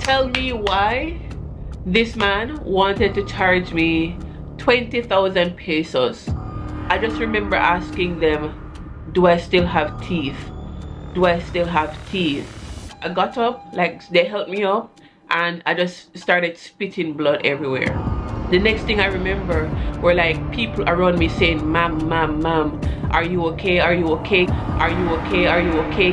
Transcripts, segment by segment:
Tell me why this man wanted to charge me 20,000 pesos. I just remember asking them, do I still have teeth? Do I still have teeth? I got up, like they helped me up, and I just started spitting blood everywhere. The next thing I remember were like people around me saying, ma'am, ma'am, ma'am, are you okay? Are you okay? Are you okay? Are you okay?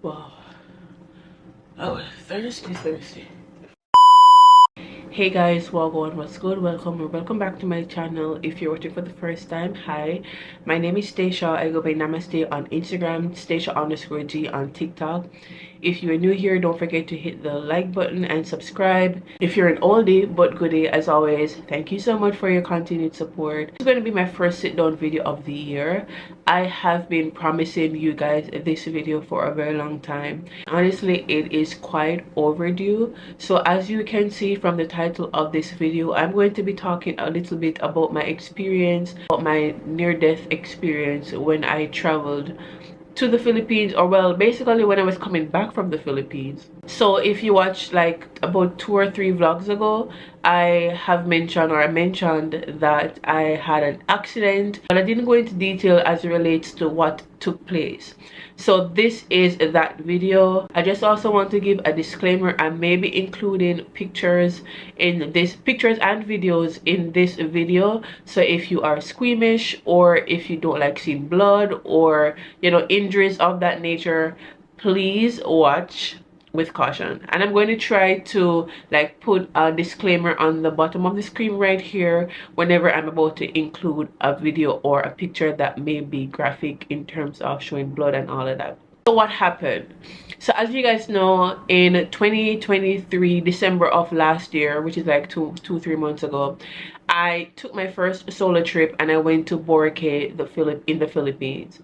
Wow. Oh, thirsty. Hey guys, what's good? Welcome back to my channel. If you're watching for the first time, hi, my name is Stacia. I go by Namaste on Instagram, Stacia_G on TikTok. If you're new here, don't forget to hit the like button and subscribe. If you're an oldie but goodie, as always, thank you so much for your continued support. It's going to be my first sit down video of the year. I have been promising you guys this video for a very long time. Honestly, it is quite overdue. So as you can see from the title of this video, I'm going to be talking a little bit about my experience, about my near-death experience when I traveled to the Philippines, or well, basically when I was coming back from the Philippines. So if you watched like about 2 or 3 vlogs ago, I mentioned that I had an accident, but I didn't go into detail as it relates to what took place. So this is that video. I just also want to give a disclaimer. I may be including pictures and videos in this video, so if you are squeamish or if you don't like seeing blood or injuries of that nature, please watch with caution. And I'm going to try to like put a disclaimer on the bottom of the screen right here whenever I'm about to include a video or a picture that may be graphic in terms of showing blood and all of that. So what happened? So as you guys know, in 2023 December of last year, which is like 3 months ago, I took my first solo trip and I went to Boracay in the Philippines.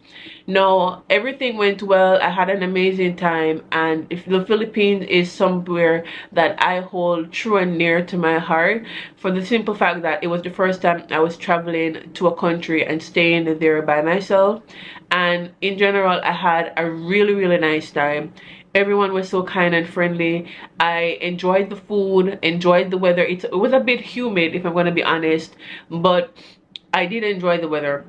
Now everything went well. I had an amazing time, and if the Philippines is somewhere that I hold true and near to my heart, for the simple fact that it was the first time I was traveling to a country and staying there by myself. And in general, I had a really nice time. Everyone was so kind and friendly. I enjoyed the food, enjoyed the weather. It was a bit humid, if I'm going to be honest, but I did enjoy the weather.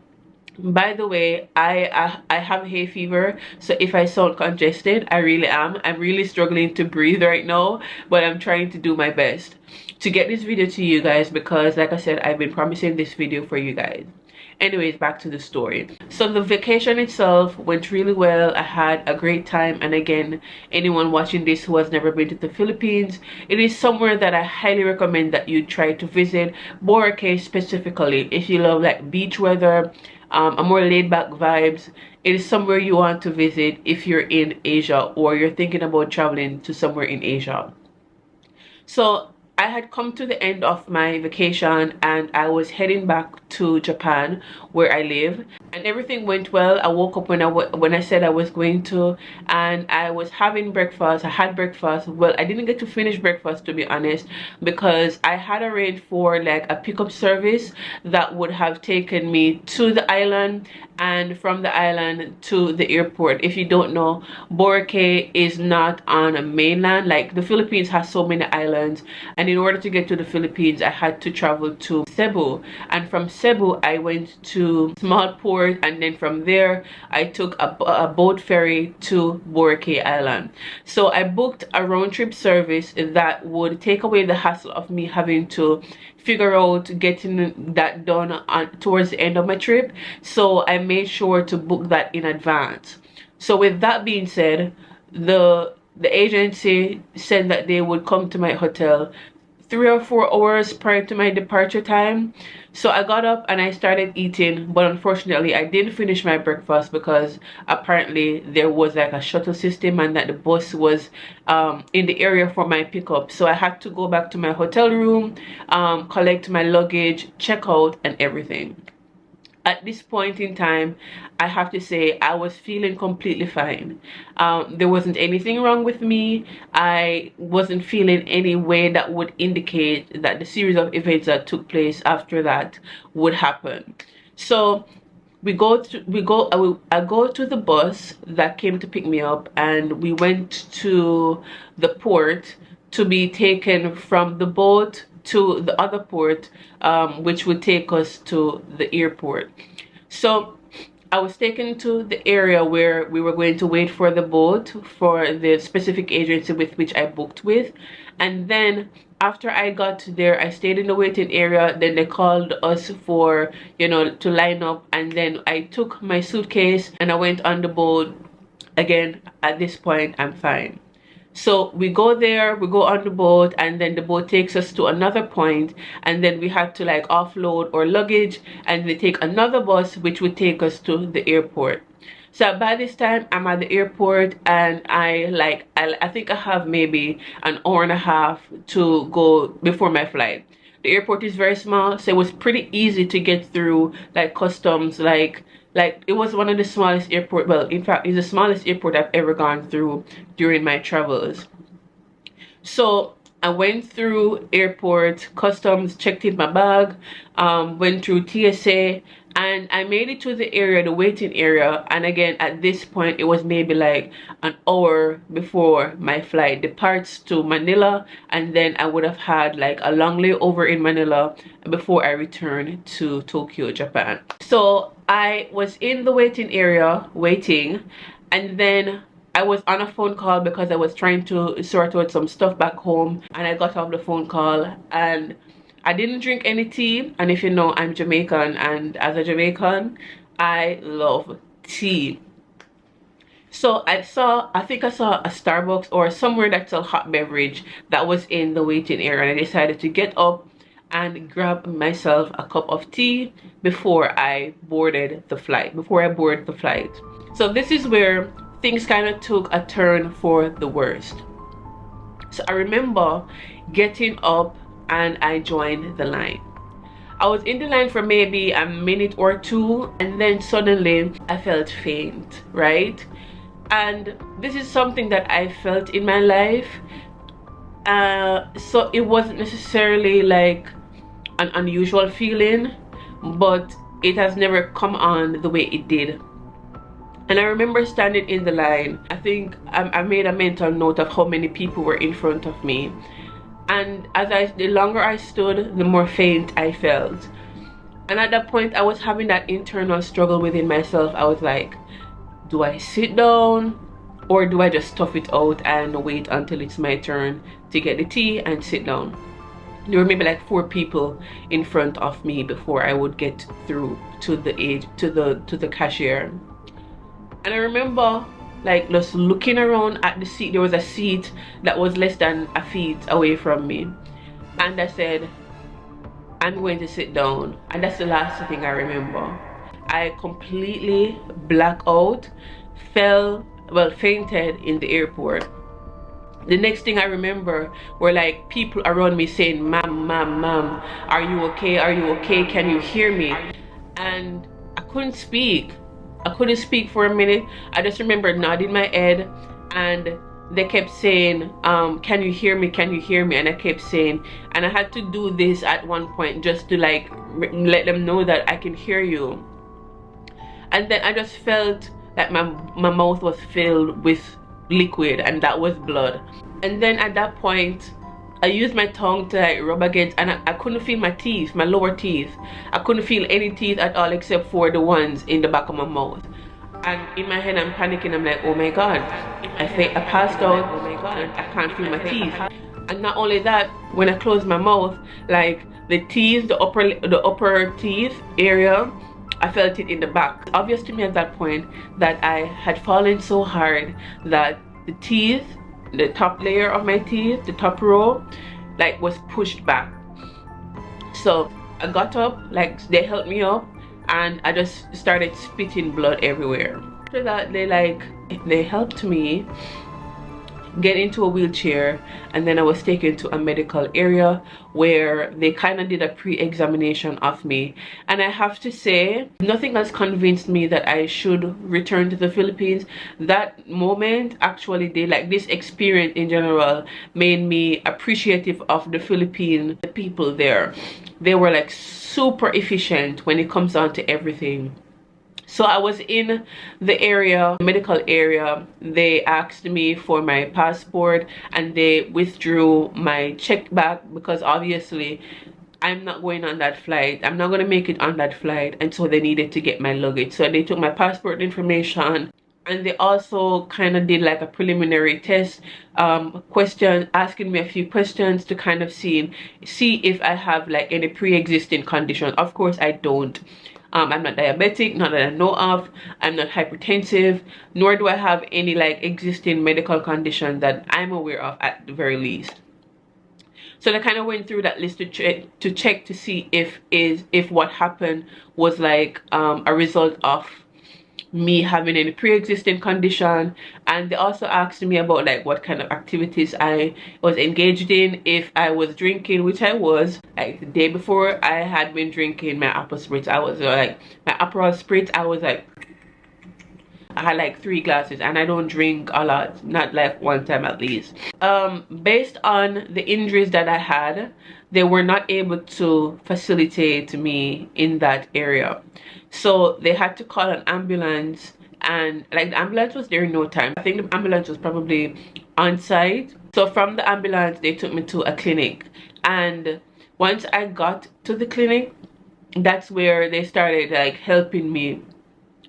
By the way, I have hay fever, so if I sound congested, I really am. I'm really struggling to breathe right now, but I'm trying to do my best to get this video to you guys, because like I said, I've been promising this video for you guys. Anyways, back to the story. So the vacation itself went really well. I had a great time, and again, anyone watching this who has never been to the Philippines, it is somewhere that I highly recommend that you try to visit. Boracay specifically, if you love like beach weather, a more laid-back vibes, it is somewhere you want to visit if you're in Asia or you're thinking about traveling to somewhere in Asia. So I had come to the end of my vacation and I was heading back to Japan where I live, and everything went well. I woke up when I said I was going to, and I was having breakfast. I had breakfast. Well, I didn't get to finish breakfast, to be honest, because I had arranged for like a pickup service that would have taken me to the island and from the island to the airport. If you don't know, Boracay is not on a mainland. Like the Philippines has so many islands, and in order to get to the Philippines, I had to travel to Cebu, and from Cebu I went to small port, and then from there I took a boat ferry to Boracay Island. So I booked a round-trip service that would take away the hassle of me having to figure out getting that done towards the end of my trip. So I made sure to book that in advance. So with that being said, the agency said that they would come to my hotel 3 or 4 hours prior to my departure time. So I got up and I started eating, but unfortunately I didn't finish my breakfast because apparently there was like a shuttle system and that the bus was in the area for my pickup. So I had to go back to my hotel room, collect my luggage, check out and everything. at this point in time, I have to say I was feeling completely fine. There wasn't anything wrong with me. I wasn't feeling any way that would indicate that the series of events that took place after that would happen. So I go to the bus that came to pick me up, and we went to the port to be taken from the boat to the other port, which would take us to the airport. So I was taken to the area where we were going to wait for the boat for the specific agency with which I booked with. And then after I got there, I stayed in the waiting area. Then they called us for, you know, to line up. And then I took my suitcase and I went on the boat. Again, at this point, I'm fine. So we go there, we go on the boat, and then the boat takes us to another point, and then we had to like offload our luggage, and they take another bus which would take us to the airport. So by this time I'm at the airport, and I think I have maybe an hour and a half to go before my flight. The airport is very small, so it was pretty easy to get through like customs. Like it was one of the smallest airport, well, in fact it's the smallest airport I've ever gone through during my travels. So I went through airport, customs, checked in my bag, went through TSA, and I made it to the area, the waiting area. And again, at this point it was maybe like an hour before my flight departs to Manila, and then I would have had like a long layover in Manila before I returned to Tokyo, Japan. So I was in the waiting area waiting, and then I was on a phone call because I was trying to sort out some stuff back home, and I got off the phone call and I didn't drink any tea. And if you know, I'm Jamaican, and as a Jamaican I love tea. So I think I saw a Starbucks or somewhere that sells hot beverage that was in the waiting area, and I decided to get up and grab myself a cup of tea before I boarded the flight, So this is where things kind of took a turn for the worst. So I remember getting up and I joined the line. I was in the line for maybe a minute or two, and then suddenly I felt faint, right? And this is something that I felt in my life, so it wasn't necessarily like an unusual feeling, but it has never come on the way it did. And I remember standing in the line. I think I made a mental note of how many people were in front of me, and the longer I stood, the more faint I felt. And at that point I was having that internal struggle within myself. I was like, do I sit down or do I just tough it out and wait until it's my turn to get the tea and sit down? There were maybe like 4 people in front of me before I would get through to the cashier. And I remember like just looking around at the seat. There was a seat that was less than a feet away from me, and I said, I'm going to sit down. And that's the last thing I remember. I completely blacked out, fainted in the airport. The next thing I remember were like people around me saying, ma'am, are you okay? Are you okay? Can you hear me? And I couldn't speak. I couldn't speak for a minute. I just remember nodding my head, and they kept saying, can you hear me? Can you hear me? And I kept saying, and I had to do this at one point just to like let them know that I can hear you. And then I just felt that my mouth was filled with liquid, and that was blood. And then at that point I used my tongue to like rub against, and I couldn't feel my teeth, my lower teeth. I couldn't feel any teeth at all except for the ones in the back of my mouth. And in my head I'm panicking. I'm like, oh my god, I passed out. Oh my god, I can't feel my teeth. And not only that, when I closed my mouth, like the teeth, the upper teeth area, I felt it in the back. Obvious to me at that point that I had fallen so hard that the teeth, the top layer of my teeth, the top row, like was pushed back. So I got up, like they helped me up, and I just started spitting blood everywhere. After that, they helped me get into a wheelchair, and then I was taken to a medical area where they kind of did a pre-examination of me. And I have to say, nothing has convinced me that I should return to the Philippines. That moment actually did, like, this experience in general made me appreciative of the Philippine people there. They were like super efficient when it comes down to everything. So I was in the area, medical area. They asked me for my passport and they withdrew my check back because obviously I'm not going on that flight. I'm not going to make it on that flight, and so they needed to get my luggage. So they took my passport information, and they also kind of did like a preliminary test question, asking me a few questions to kind of see if I have like any pre-existing condition. Of course I don't. I'm not diabetic, not that I know of. I'm not hypertensive, nor do I have any like existing medical condition that I'm aware of at the very least. So they kind of went through that list to check to see if what happened was like a result of me having any pre-existing condition. And they also asked me about like what kind of activities I was engaged in, if I was drinking, which I was. Like the day before, I had been drinking my apple spritz. I was like, my Aperol spritz, I had like 3 glasses, and I don't drink a lot, not like one time at least. Based on the injuries that I had, they were not able to facilitate me in that area. So they had to call an ambulance, and like the ambulance was there in no time. I think the ambulance was probably on site. So from the ambulance, they took me to a clinic, and once I got to the clinic, that's where they started like helping me.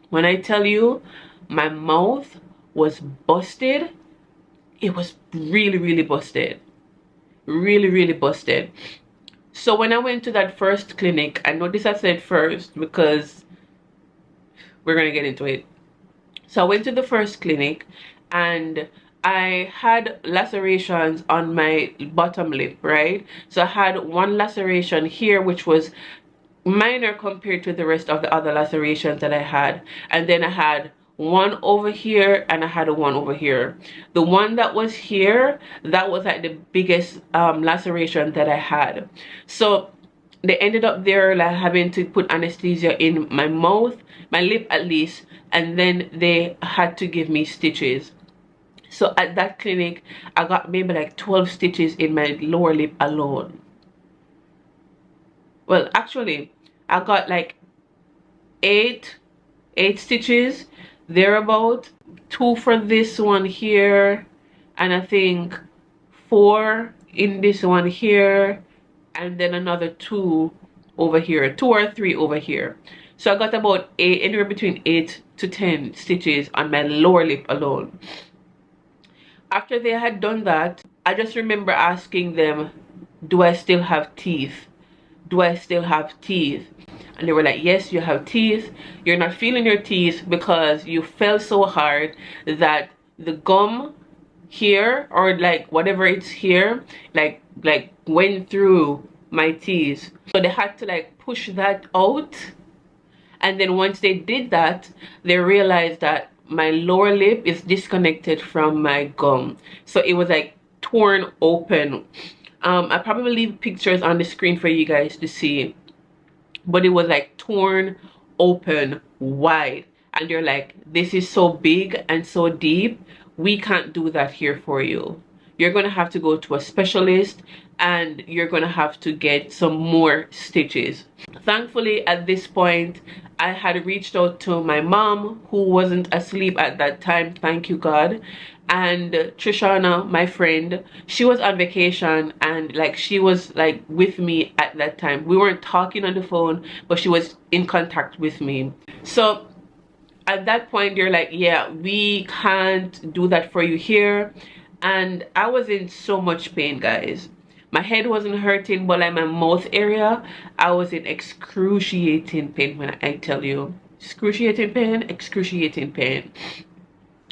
When I tell you, my mouth was busted. It was really busted, really busted. So when I went to that first clinic, I noticed I said first because we're gonna get into it. So I went to the first clinic, and I had lacerations on my bottom lip, right? So I had one laceration here, which was minor compared to the rest of the other lacerations that I had, and then I had one over here, and I had a one over here. The one that was here, that was like the biggest laceration that I had. So they ended up there like having to put anesthesia in my mouth, my lip at least, and then they had to give me stitches. So at that clinic, I got maybe like 12 stitches in my lower lip alone. Well, actually, I got like eight stitches thereabout. 2 for this one here, and I think 4 in this one here, and then another 2 over here, 2 or 3 over here. So I got about 8, anywhere between 8 to 10 stitches on my lower lip alone. After they had done that, I just remember asking them, do I still have teeth? Do I still have teeth? And they were like, yes, you have teeth. You're not feeling your teeth because you fell so hard that the gum here, or like whatever it's here, like went through my teeth. So they had to like push that out. And then once they did that, they realized that my lower lip is disconnected from my gum. So it was like torn open. I probably leave pictures on the screen for you guys to see, but it was like torn open wide, and they're like, this is so big and so deep, we can't do that here for you. You're gonna have to go to a specialist, and you're gonna have to get some more stitches. Thankfully, at this point, I had reached out to my mom, who wasn't asleep at that time, thank you God. And Trishana, my friend, she was on vacation, and like she was like with me at that time. We weren't talking on the phone, but she was in contact with me. So at that point, they're like, yeah, we can't do that for you here. And I was in so much pain, guys. My head wasn't hurting, but like my mouth area, I was in excruciating pain. When I tell you, excruciating pain.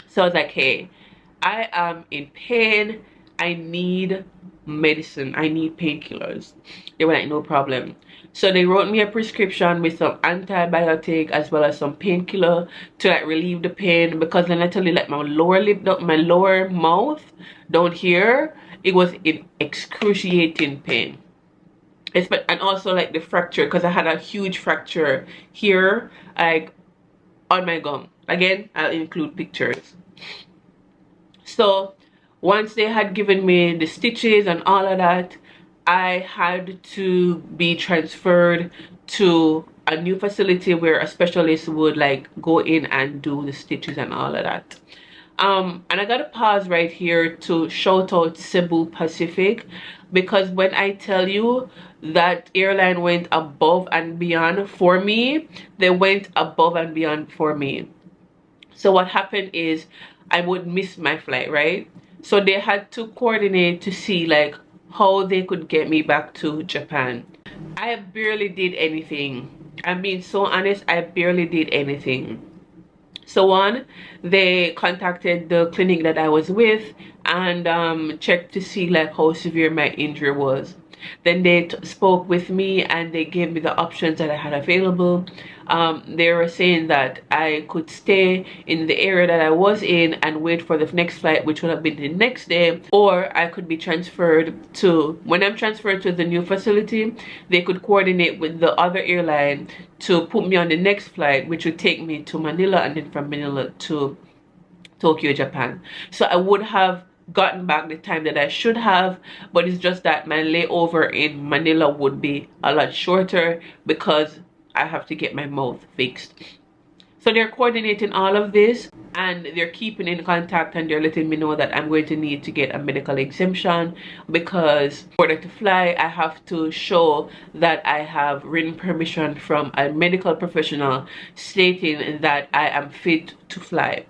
So I was like, hey, I am in pain. I need medicine. I need painkillers. They were like, no problem. So they wrote me a prescription with some antibiotic as well as some painkiller to like relieve the pain, because then literally like my lower lip, my lower mouth down here, it was in excruciating pain. And also like the fracture, because I had a huge fracture here, like on my gum. Again, I'll include pictures. So once they had given me the stitches and all of that, I had to be transferred to a new facility where a specialist would like go in and do the stitches and all of that. And I gotta pause right here to shout out Cebu Pacific, because when I tell you that Airline went above and beyond for me, they went above and beyond for me. So what happened is I would miss my flight, right? So they had to coordinate to see like how they could get me back to Japan. I barely did anything. I'm being so honest, I barely did anything. So one, they contacted the clinic that I was with and checked to see like how severe my injury was. Then they spoke with me and they gave me the options that I had available. They were saying that I could stay in the area that I was in and wait for the next flight, which would have been the next day, or I could be transferred to, when I'm transferred to the new facility, they could coordinate with the other airline to put me on the next flight, which would take me to Manila, and then from Manila to Tokyo, Japan. So I would have gotten back the time that I should have, but it's just that my layover in Manila would be a lot shorter because I have to get my mouth fixed. So they're coordinating all of this and they're keeping in contact, and they're letting me know that I'm going to need to get a medical exemption, because in order to fly I have to show that I have written permission from a medical professional stating that I am fit to fly.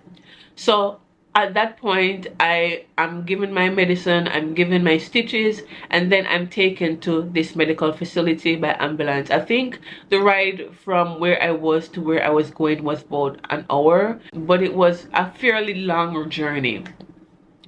So at that point, I am given my medicine, I'm given my stitches, and then I'm taken to this medical facility by ambulance. I think the ride from where I was to where I was going was about an hour, but it was a fairly long journey.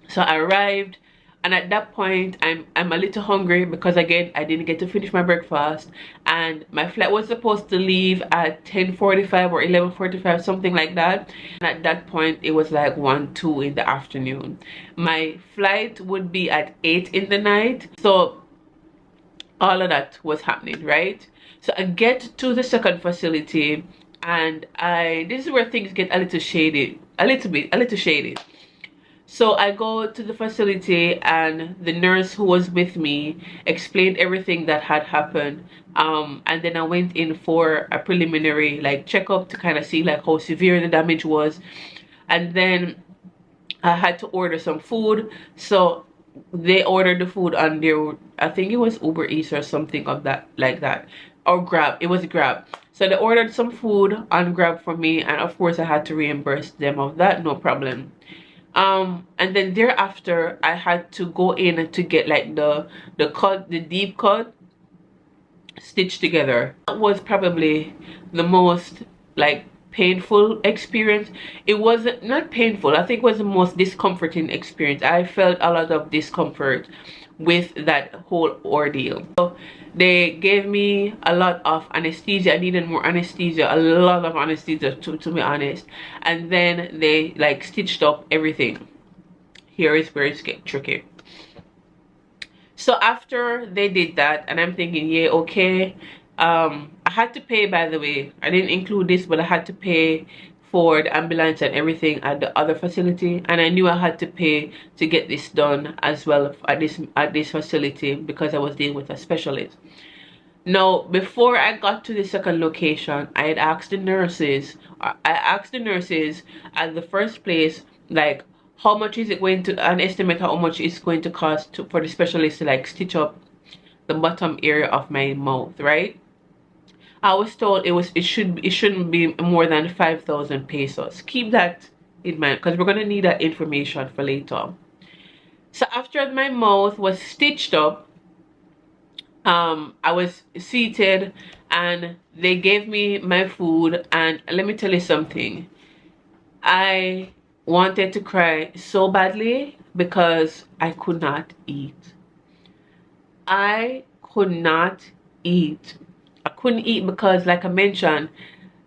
So I arrived, and at that point I'm a little hungry because again I didn't get to finish my breakfast, and my flight was supposed to leave at 10:45 or 11:45, something like that. And at that point it was like 1-2 in the afternoon. My flight would be at 8 in the night, so all of that was happening, right? So I get to the second facility, and this is where things get a little shady, a little shady. So I go to the facility, and the nurse who was with me explained everything that had happened. And then I went in for a preliminary like checkup to kind of see like how severe the damage was. And then I had to order some food. So they ordered the food on their, I think it was Uber Eats or something of that, like that, or Grab. It was Grab. So they ordered some food on Grab for me, and of course I had to reimburse them of that, no problem. And then thereafter I had to go in to get like the deep cut stitched together. That was probably the most like painful experience. It wasn't not painful, I think it was the most discomforting experience. I felt a lot of discomfort with that whole ordeal. So they gave me a lot of anesthesia. I needed more anesthesia, a lot of anesthesia to be honest. And then they like stitched up everything. Here is where it's getting tricky. So after they did that, and I'm thinking, yeah, okay. I had to pay, by the way, I didn't include this, but I had to pay for the ambulance and everything at the other facility, and I knew I had to pay to get this done as well at this facility because I was dealing with a specialist. Now, before I got to the second location, I had asked the nurses, at the first place, like, how much is it going to, an estimate how much it's going to cost for the specialist to like stitch up the bottom area of my mouth, right? I was told it shouldn't be more than 5,000 pesos. Keep that in mind because we're gonna need that information for later. So after my mouth was stitched up, I was seated and they gave me my food, and let me tell you something. I wanted to cry so badly because I could not eat. I could not eat. I couldn't eat because, like I mentioned,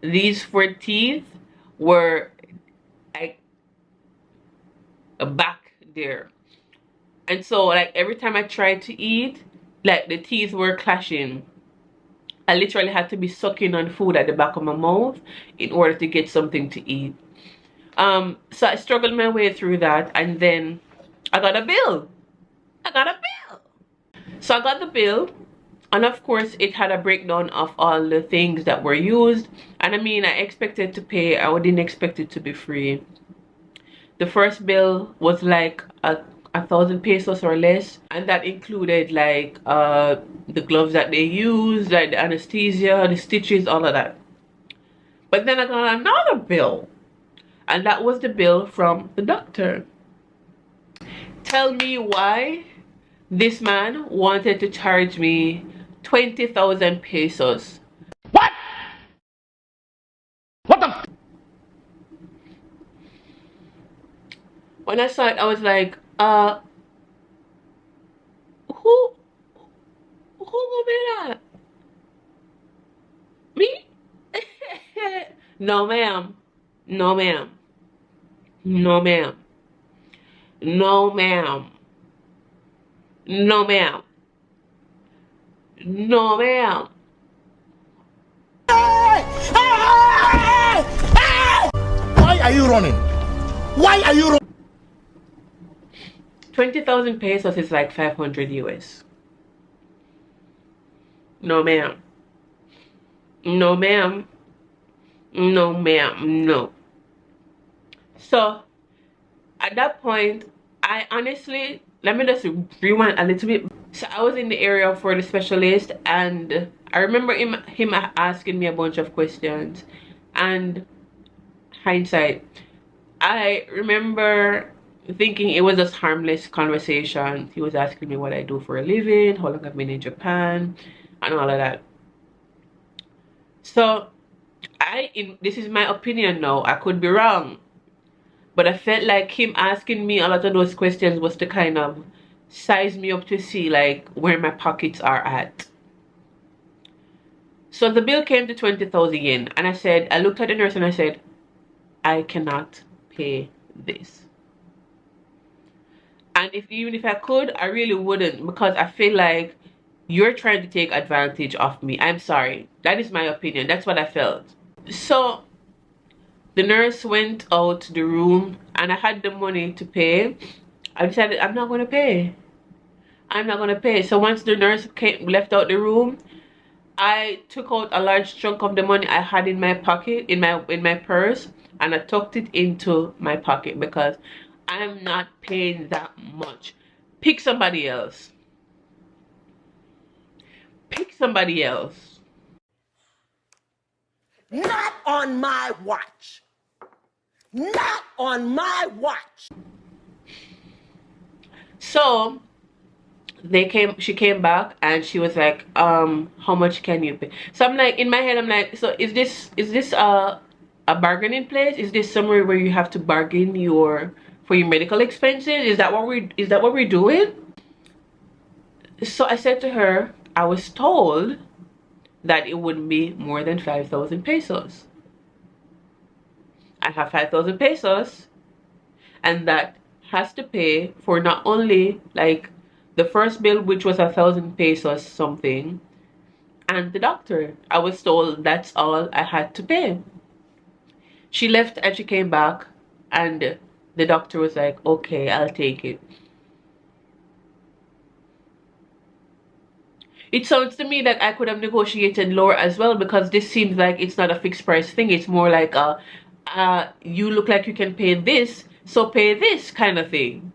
these four teeth were like back there. And so, like, every time I tried to eat, like, the teeth were clashing. I literally had to be sucking on food at the back of my mouth in order to get something to eat. So I struggled my way through that, and then I got a bill. I got a bill. So I got the bill, and of course it had a breakdown of all the things that were used. And I mean, I expected to pay. I didn't expect it to be free. The first bill was like a 1,000 pesos or less, and that included like the gloves that they use, like the anesthesia, the stitches, all of that. But then I got another bill, and that was the bill from the doctor. Tell me why this man wanted to charge me 20,000 pesos. What? What the? When I saw it, I was like, who gonna be that? Me? No, ma'am. No, ma'am. No, ma'am. No, ma'am. No, ma'am. No, ma'am. Why are you running? Why are you running? 20,000 pesos is like 500 US. No, ma'am. No, ma'am. No, ma'am. No. So, at that point, I honestly, let me just rewind a little bit. So I was in the area for the specialist, and I remember him asking me a bunch of questions. And hindsight, I remember thinking it was just harmless conversation. He was asking me what I do for a living, how long I've been in Japan, and all of that. So this is my opinion now, I could be wrong, but I felt like him asking me a lot of those questions was to kind of size me up to see like where my pockets are at. So the bill came to 20,000 yen, and I looked at the nurse and I said, I cannot pay this. And even if I could, I really wouldn't, because I feel like you're trying to take advantage of me. I'm sorry. That is my opinion. That's what I felt. So the nurse went out the room, and I had the money to pay. I decided I'm not going to pay. I'm not going to pay. So once the nurse left out the room, I took out a large chunk of the money I had in my pocket, in my purse, and I tucked it into my pocket because I'm not paying that much. Pick somebody else. Pick somebody else. Not on my watch. Not on my watch. So she came back and she was like, how much can you pay? So I'm like, in my head I'm like, so is this a bargaining place? Is this somewhere where you have to bargain for your medical expenses? Is that what we're doing? So I said to her, I was told that it wouldn't be more than 5,000 pesos. I have 5,000 pesos, and that has to pay for not only like the first bill, which was 1,000 pesos something, and the doctor. I was told that's all I had to pay. She left and she came back, and the doctor was like, okay, I'll take it. It sounds to me that I could have negotiated lower as well, because this seems like it's not a fixed price thing. It's more like you look like you can pay this, so pay this kind of thing.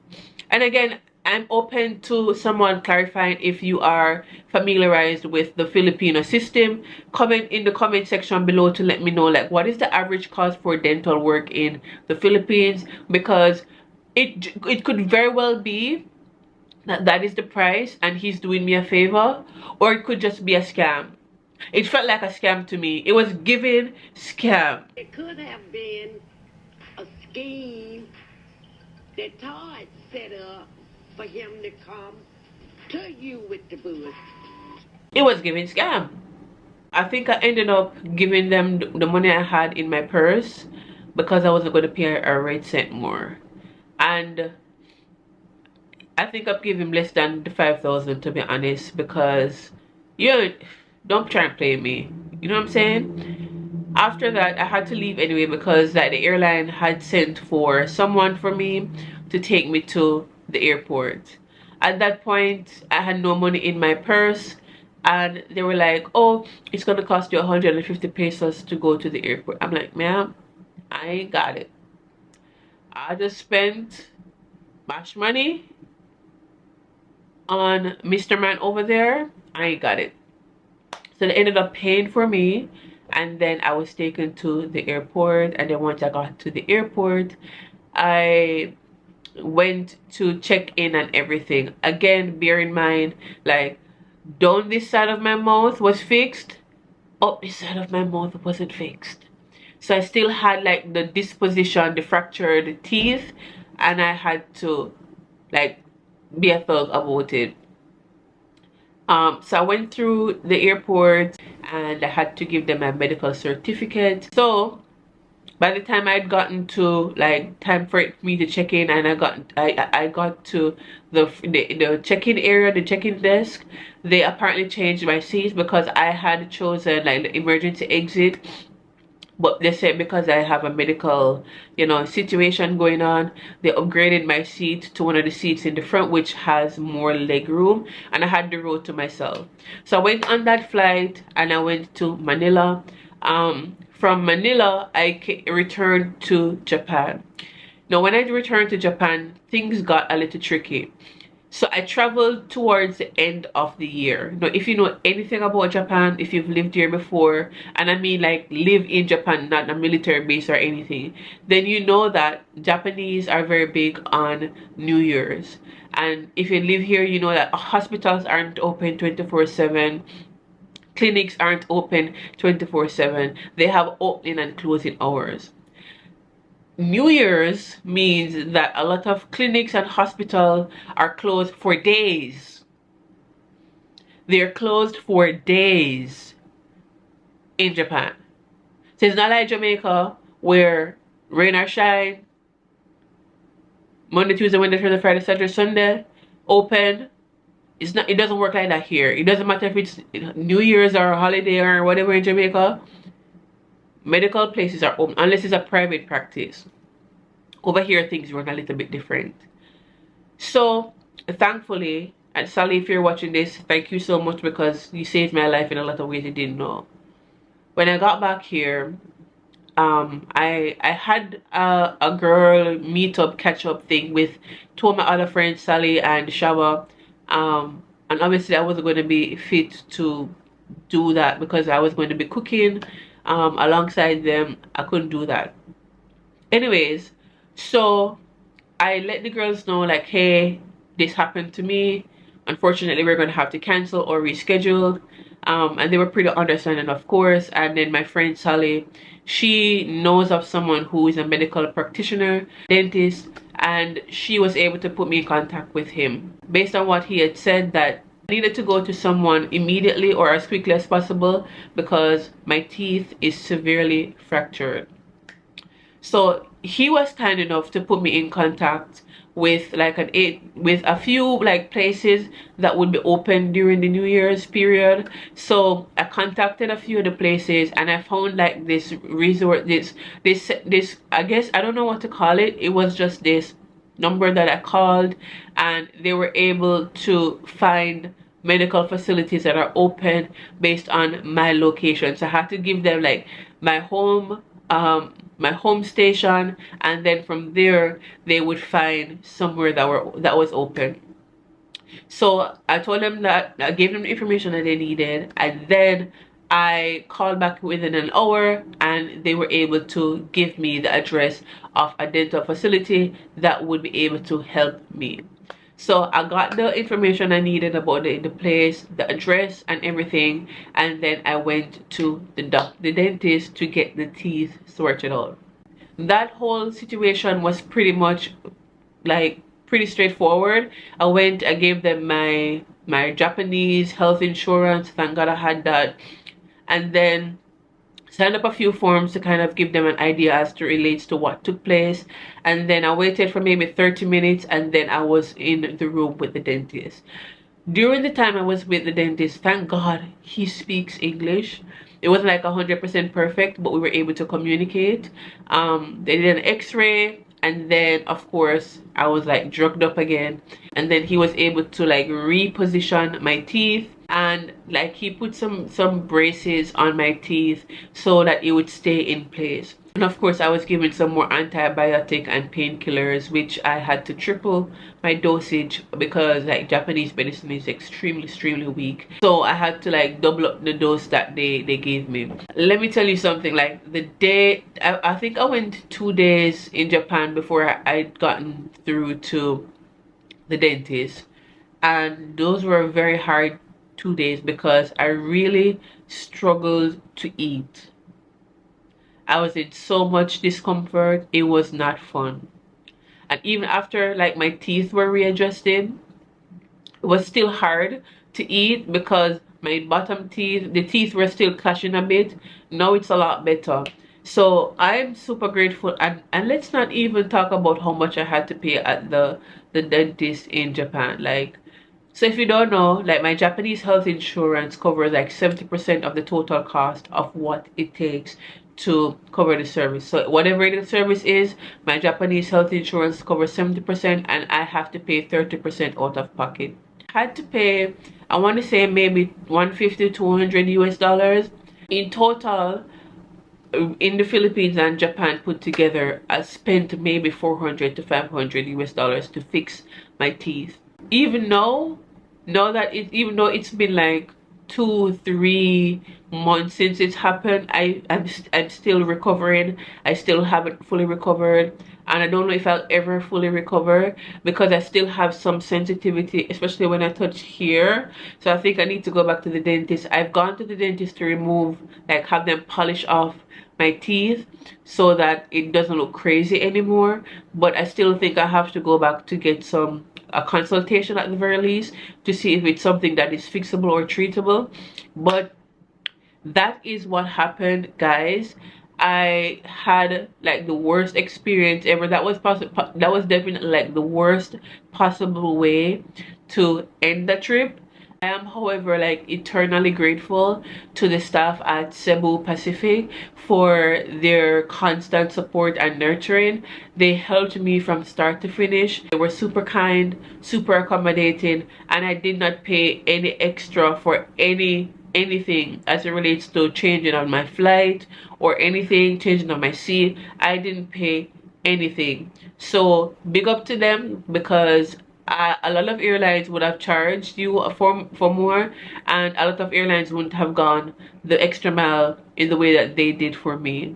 And again, I'm open to someone clarifying if you are familiarized with the Filipino system. Comment in the comment section below to let me know, like, what is the average cost for dental work in the Philippines, because it could very well be that is the price and he's doing me a favor, or it could just be a scam. It felt like a scam to me. It was giving scam. It could have been a scheme that Todd set up for him to come to you with the booze. It was giving scam. I think I ended up giving them the money I had in my purse because I wasn't going to pay a red cent more. And I think I've given him less than the 5,000, to be honest, because you don't try and play me. You know what I'm saying? After that, I had to leave anyway because like the airline had sent for someone for me to take me to the airport. At that point, I had no money in my purse, and they were like, oh, it's gonna cost you 150 pesos to go to the airport. I'm like, ma'am, I ain't got it. I just spent much money on Mr. Man over there. I ain't got it. So they ended up paying for me, and then I was taken to the airport. And then once I got to the airport, I went to check in and everything. Again, bear in mind, like, down this side of my mouth was fixed, up this side of my mouth wasn't fixed. So I still had like the disposition, the fractured teeth, and I had to like be a thug about it. So I went through the airport and I had to give them a medical certificate. So by the time I'd gotten to like time for me to check in, and I got to the check-in area, the check-in desk, they apparently changed my seats because I had chosen like the emergency exit. But they said because I have a medical, you know, situation going on, they upgraded my seat to one of the seats in the front, which has more leg room, and I had the row to myself. So I went on that flight and I went to Manila. From Manila, I returned to Japan. Now, when I returned to Japan, things got a little tricky. So I traveled towards the end of the year. Now, if you know anything about Japan, if you've lived here before, and I mean like live in Japan, not a military base or anything, then you know that Japanese are very big on New Year's. And if you live here, you know that hospitals aren't open 24/7. Clinics aren't open 24/7. They have opening and closing hours. New Year's means that a lot of clinics and hospitals are closed for days. They're closed for days in Japan. So it's not like Jamaica where rain or shine, Monday, Tuesday, Wednesday, Thursday, Friday, Saturday, Sunday, open. It's not. It doesn't work like that here. It doesn't matter if it's New Year's or a holiday or whatever in Jamaica. Medical places are open unless it's a private practice. Over here, things work a little bit different. So, thankfully, and Sally, if you're watching this, thank you so much because you saved my life in a lot of ways you didn't know. When I got back here, I had a girl meetup, catch up thing with two of my other friends, Sally and Shawa. And obviously I wasn't going to be fit to do that because I was going to be cooking alongside them. I couldn't do that. Anyways, so I let the girls know like, hey, this happened to me. Unfortunately, we're going to have to cancel or reschedule. And they were pretty understanding, of course. And then my friend Sally, she knows of someone who is a medical practitioner, dentist, and she was able to put me in contact with him based on what he had said, that I needed to go to someone immediately or as quickly as possible because my teeth is severely fractured. So he was kind enough to put me in contact with like with a few like places that would be open during the New Year's period. So I contacted a few of the places and I found like this resort, this I guess, I don't know what to call it. It was just this number that I called and they were able to find medical facilities that are open based on my location. So I had to give them like my home station, and then from there they would find somewhere that was open. So I told them that, I gave them the information that they needed, and then I called back within an hour and they were able to give me the address of a dental facility that would be able to help me. So I got the information I needed about the place, the address and everything, and then I went to the dentist to get the teeth sorted out. That whole situation was pretty much like pretty straightforward. I gave them my Japanese health insurance. Thank God I had that. And then signed up a few forms to kind of give them an idea as to relates to what took place. And then I waited for maybe 30 minutes, and then I was in the room with the dentist. During the time I was with the dentist, thank God he speaks English. It wasn't like 100% perfect, but we were able to communicate. They did an x-ray, and then of course I was like drugged up again, and then he was able to like reposition my teeth, and like he put some braces on my teeth so that it would stay in place. And of course I was given some more antibiotic and painkillers, which I had to triple my dosage because like Japanese medicine is extremely weak, so I had to like double up the dose that they gave me. Let me tell you something, like the day I think I went 2 days in Japan before I'd gotten through to the dentist, and those were very hard 2 days because I really struggled to eat. I was in so much discomfort. It was not fun. And even after like my teeth were readjusted, it was still hard to eat because my bottom teeth, the teeth were still clashing a bit. Now it's a lot better. So I'm super grateful. And let's not even talk about how much I had to pay at the dentist in Japan. Like, so if you don't know, like my Japanese health insurance covers like 70% of the total cost of what it takes to cover the service. So whatever the service is, my Japanese health insurance covers 70%, and I have to pay 30% out of pocket. I had to pay, I want to say maybe 150 to 200 US dollars in total. In the Philippines and Japan put together, I spent maybe 400 to 500 US dollars to fix my teeth. Even though it's been like 2-3 months since it's happened, I'm still recovering. I still haven't fully recovered, and I don't know if I'll ever fully recover because I still have some sensitivity, especially when I touch here. So I think I need to go back to the dentist. I've gone to the dentist to remove, like have them polish off my teeth so that it doesn't look crazy anymore, but I still think I have to go back to get a consultation at the very least to see if it's something that is fixable or treatable. But that is what happened, guys. I had like the worst experience ever. That was definitely like the worst possible way to end the trip. I am, however, like eternally grateful to the staff at Cebu Pacific for their constant support and nurturing. They helped me from start to finish. They were super kind, super accommodating, and I did not pay any extra for anything as it relates to changing on my flight or anything, changing on my seat. I didn't pay anything. So big up to them, because a lot of airlines would have charged you for more, and a lot of airlines wouldn't have gone the extra mile in the way that they did for me.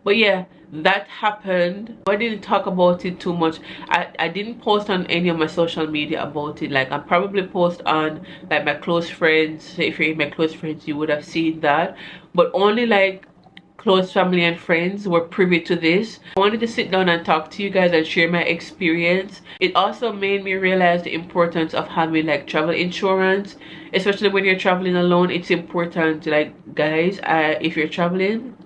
But yeah, that happened. I didn't talk about it too much. I didn't post on any of my social media about it. Like I probably post on like my close friends. So if you're in my close friends, you would have seen that, but only like close family and friends were privy to this. I wanted to sit down and talk to you guys and share my experience. It also made me realize the importance of having like travel insurance, especially when you're traveling alone. It's important, like guys, if you're traveling,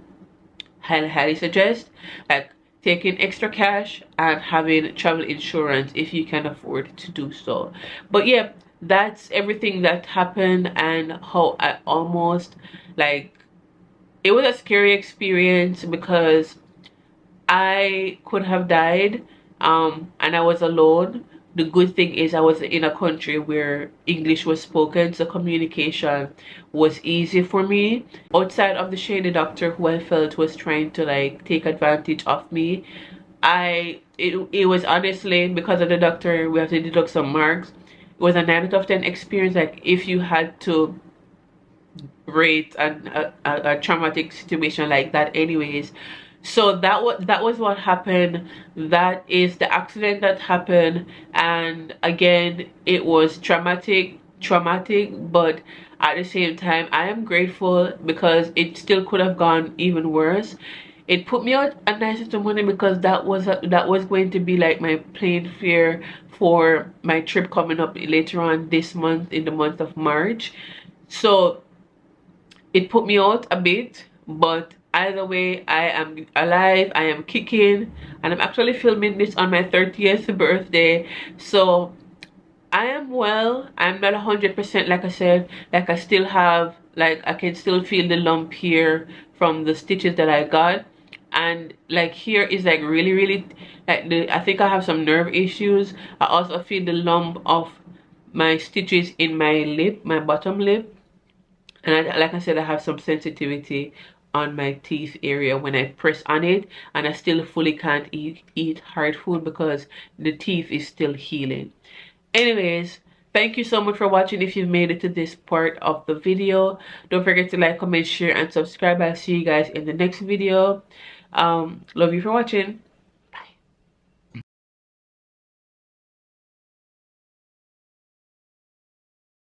highly suggest like taking extra cash and having travel insurance if you can afford to do so. But yeah, that's everything that happened, and how I almost like, it was a scary experience because I could have died, and I was alone. The good thing is I was in a country where English was spoken, so communication was easy for me. Outside of the shady doctor who I felt was trying to like take advantage of me, it was honestly, because of the doctor, we have to deduct some marks. It was a 9 out of 10 experience. Like if you had to rate a traumatic situation like that anyways. So that was what happened. That is the accident that happened, and again, it was traumatic, but at the same time I am grateful because it still could have gone even worse. it put me out a nice little money, because that was going to be like my plane fare for my trip coming up later on this month, in the month of March. So it put me out a bit, but either way, I am alive, I am kicking, and I'm actually filming this on my 30th birthday. So I am well. I'm not 100%, like I said. Like, I still have, like, I can still feel the lump here from the stitches that I got. And like, here is like really like, I think I have some nerve issues. I also feel the lump of my stitches in my lip, my bottom lip. And like I said, I have some sensitivity on my teeth area when I press on it, and I still fully can't eat hard food because the teeth is still healing. Anyways, thank you so much for watching. If you've made it to this part of the video, don't forget to like, comment, share, and subscribe. I'll see you guys in the next video. Love you for watching.